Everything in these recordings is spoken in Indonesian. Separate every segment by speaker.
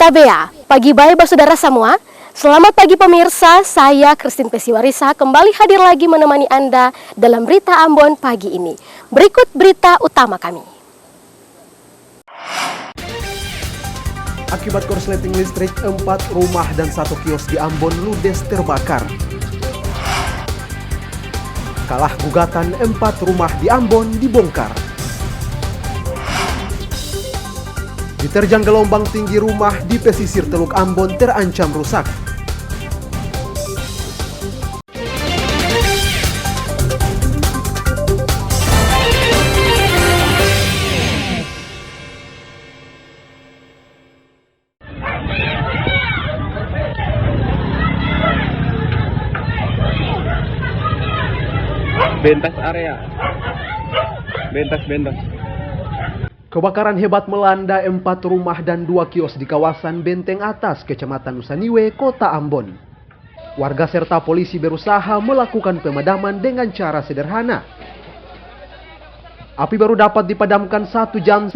Speaker 1: Tabea, pagi baik saudara semua. Selamat pagi pemirsa, saya Christine Pesiwarisa kembali hadir lagi menemani Anda dalam Berita Ambon pagi ini. Berikut berita utama kami.
Speaker 2: Akibat korsleting listrik, 4 rumah dan 1 kios di Ambon ludes terbakar. Kalah gugatan, 4 rumah di Ambon dibongkar. Diterjang gelombang tinggi, rumah di pesisir Teluk Ambon terancam rusak.
Speaker 3: Bentas area. Bentas.
Speaker 2: Kebakaran hebat melanda 4 rumah dan 2 kios di kawasan Benteng Atas, Kecamatan Nusaniwe, Kota Ambon. Warga serta polisi berusaha melakukan pemadaman dengan cara sederhana. Api baru dapat dipadamkan 1,5 jam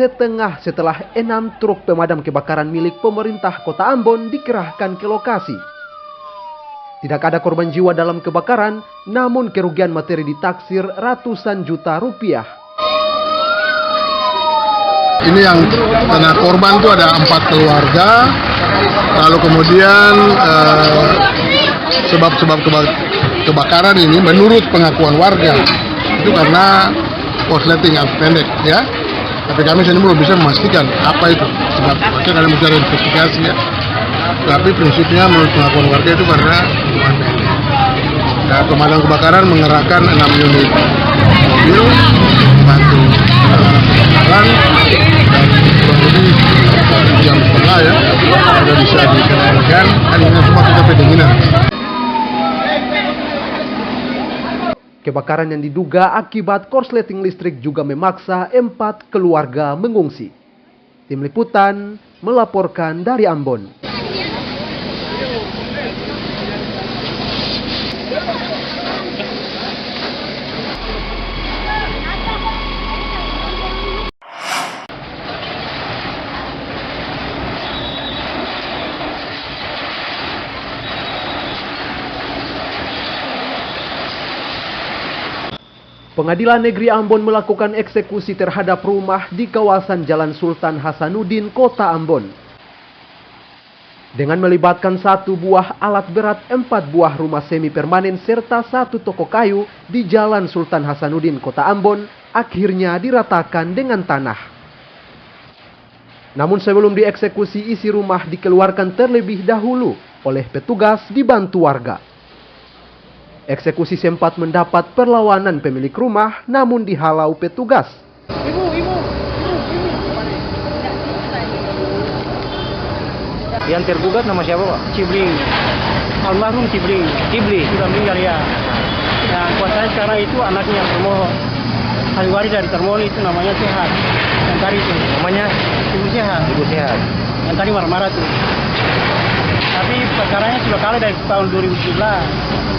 Speaker 2: setelah 6 truk pemadam kebakaran milik pemerintah Kota Ambon dikerahkan ke lokasi. Tidak ada korban jiwa dalam kebakaran, namun kerugian materi ditaksir ratusan juta rupiah.
Speaker 4: Ini yang kena korban itu ada 4 keluarga, lalu kemudian sebab-sebab kebakaran ini menurut pengakuan warga itu karena korsleting yang pendek, ya. Tapi kami sendiri belum bisa memastikan apa itu sebab, makanya kami mencari investigasi, ya. Tapi prinsipnya menurut pengakuan warga itu karena hubungan pendek. Dan pemadam kebakaran mengerahkan 6 unit mobil bantu kebakaran, dan kurang lebih 1,5 jam ya sudah bisa dikendalikan. Dan ini semua kita pendinginan.
Speaker 2: Kebakaran yang diduga akibat korsleting listrik juga memaksa 4 keluarga mengungsi. Tim Liputan melaporkan dari Ambon. Pengadilan Negeri Ambon melakukan eksekusi terhadap rumah di kawasan Jalan Sultan Hasanuddin, Kota Ambon. Dengan melibatkan 1 buah alat berat, 4 buah rumah semi permanen serta 1 toko kayu di Jalan Sultan Hasanuddin, Kota Ambon, akhirnya diratakan dengan tanah. Namun sebelum dieksekusi, isi rumah dikeluarkan terlebih dahulu oleh petugas dibantu warga. Eksekusi sempat mendapat perlawanan pemilik rumah, namun dihalau petugas.
Speaker 3: Yang tergugat nama siapa, Pak?
Speaker 5: Cibling, almarhum Cibling sudah meninggal, ya. Yang kuasa sekarang itu anaknya yang termohon, ahli waris dari termohon itu namanya Sehat. Yang tadi itu
Speaker 3: Namanya
Speaker 5: Ibu Sehat. Yang tadi marah-marah tuh. Tapi perkaranya sudah kalah dari tahun 2017.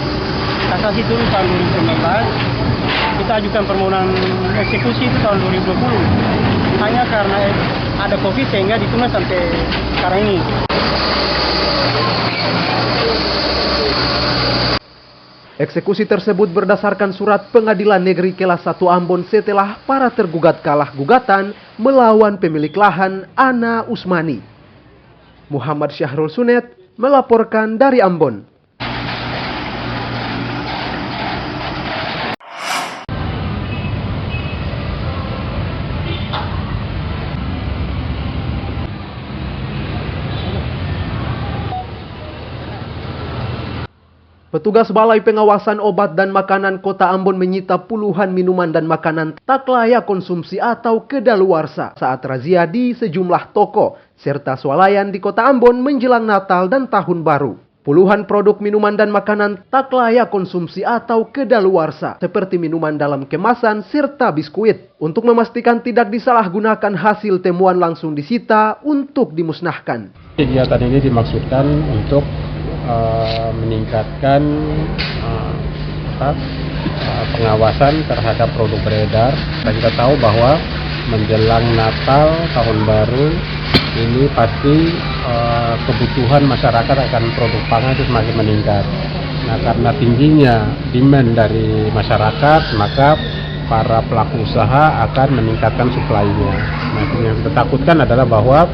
Speaker 5: Kasasi dulu tahun 2019. Kita ajukan permohonan eksekusi itu tahun 2020. Hanya karena ada COVID sehingga ditunda sampai sekarang ini.
Speaker 2: Eksekusi tersebut berdasarkan surat Pengadilan Negeri Kelas 1 Ambon setelah para tergugat kalah gugatan melawan pemilik lahan Ana Usmani. Muhammad Syahrul Sunet melaporkan dari Ambon. Petugas Balai Pengawasan Obat dan Makanan Kota Ambon menyita puluhan minuman dan makanan tak layak konsumsi atau kedaluarsa saat razia di sejumlah toko serta swalayan di Kota Ambon menjelang Natal dan Tahun Baru. Puluhan produk minuman dan makanan tak layak konsumsi atau kedaluarsa seperti minuman dalam kemasan serta biskuit. Untuk memastikan tidak disalahgunakan, hasil temuan langsung disita untuk dimusnahkan.
Speaker 6: Kegiatan ini dimaksudkan untuk meningkatkan pengawasan terhadap produk beredar. Kita tahu bahwa menjelang Natal, Tahun Baru, ini pasti kebutuhan masyarakat akan produk pangan itu semakin meningkat. Nah, karena tingginya demand dari masyarakat, maka para pelaku usaha akan meningkatkan suplainya. Nah, yang kita takutkan adalah bahwa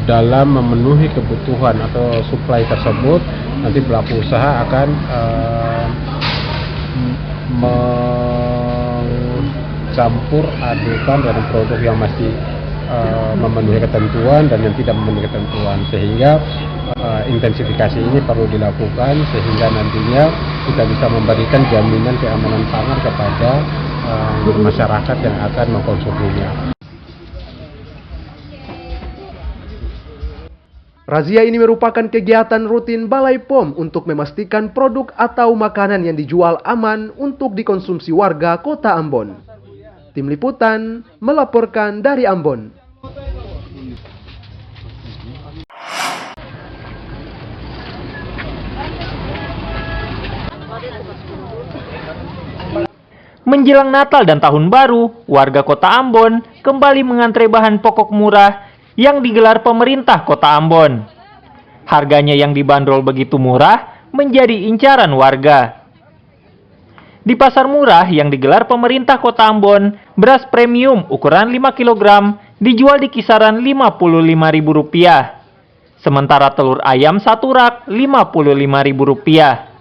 Speaker 6: dalam memenuhi kebutuhan atau suplai tersebut, nanti pelaku usaha akan mencampur adukan dari produk yang masih memenuhi ketentuan dan yang tidak memenuhi ketentuan, sehingga intensifikasi ini perlu dilakukan sehingga nantinya kita bisa memberikan jaminan keamanan pangan kepada masyarakat yang akan mengkonsumsinya.
Speaker 2: Razia ini merupakan kegiatan rutin Balai POM untuk memastikan produk atau makanan yang dijual aman untuk dikonsumsi warga Kota Ambon. Tim Liputan melaporkan dari Ambon.
Speaker 7: Menjelang Natal dan Tahun Baru, warga Kota Ambon kembali mengantre bahan pokok murah yang digelar pemerintah Kota Ambon. Harganya yang dibanderol begitu murah menjadi incaran warga. Di pasar murah yang digelar pemerintah Kota Ambon, beras premium ukuran 5 kg dijual di kisaran Rp55.000. Sementara telur ayam satu rak Rp55.000.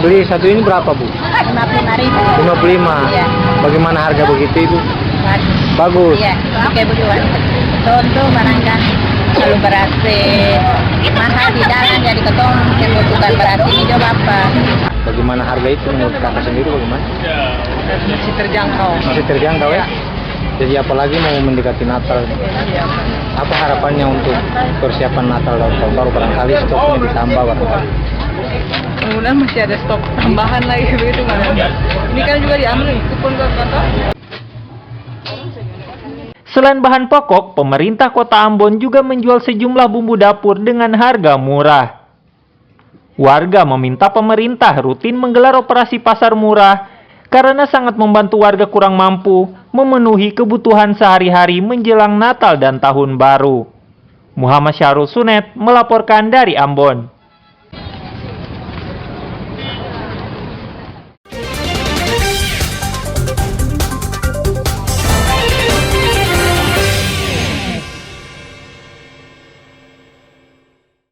Speaker 3: Beli satu ini berapa, Bu?
Speaker 8: 55.000.
Speaker 3: 55.
Speaker 8: Iya.
Speaker 3: Bagaimana harga begitu itu?
Speaker 8: Bagus.
Speaker 3: Bagus.
Speaker 8: Iya, kayak berdua. Contoh barangkali kalau beras mahal di dalam, jadi ketong membutuhkan beras ini coba apa?
Speaker 3: Bagaimana harga itu menurut kakak sendiri bagaimana?
Speaker 8: Masih terjangkau.
Speaker 3: Masih terjangkau ya? Jadi apalagi mau mendekati Natal. Apa harapannya untuk persiapan Natal dan Tahun Baru, barangkali stoknya ditambah barangkali?
Speaker 9: Kemudian masih ada stok tambahan lagi begitu kan. Ini kan juga diambil kupon ke kantor.
Speaker 7: Selain bahan pokok, pemerintah Kota Ambon juga menjual sejumlah bumbu dapur dengan harga murah. Warga meminta pemerintah rutin menggelar operasi pasar murah karena sangat membantu warga kurang mampu memenuhi kebutuhan sehari-hari menjelang Natal dan Tahun Baru. Muhammad Syahrul Sunet melaporkan dari Ambon.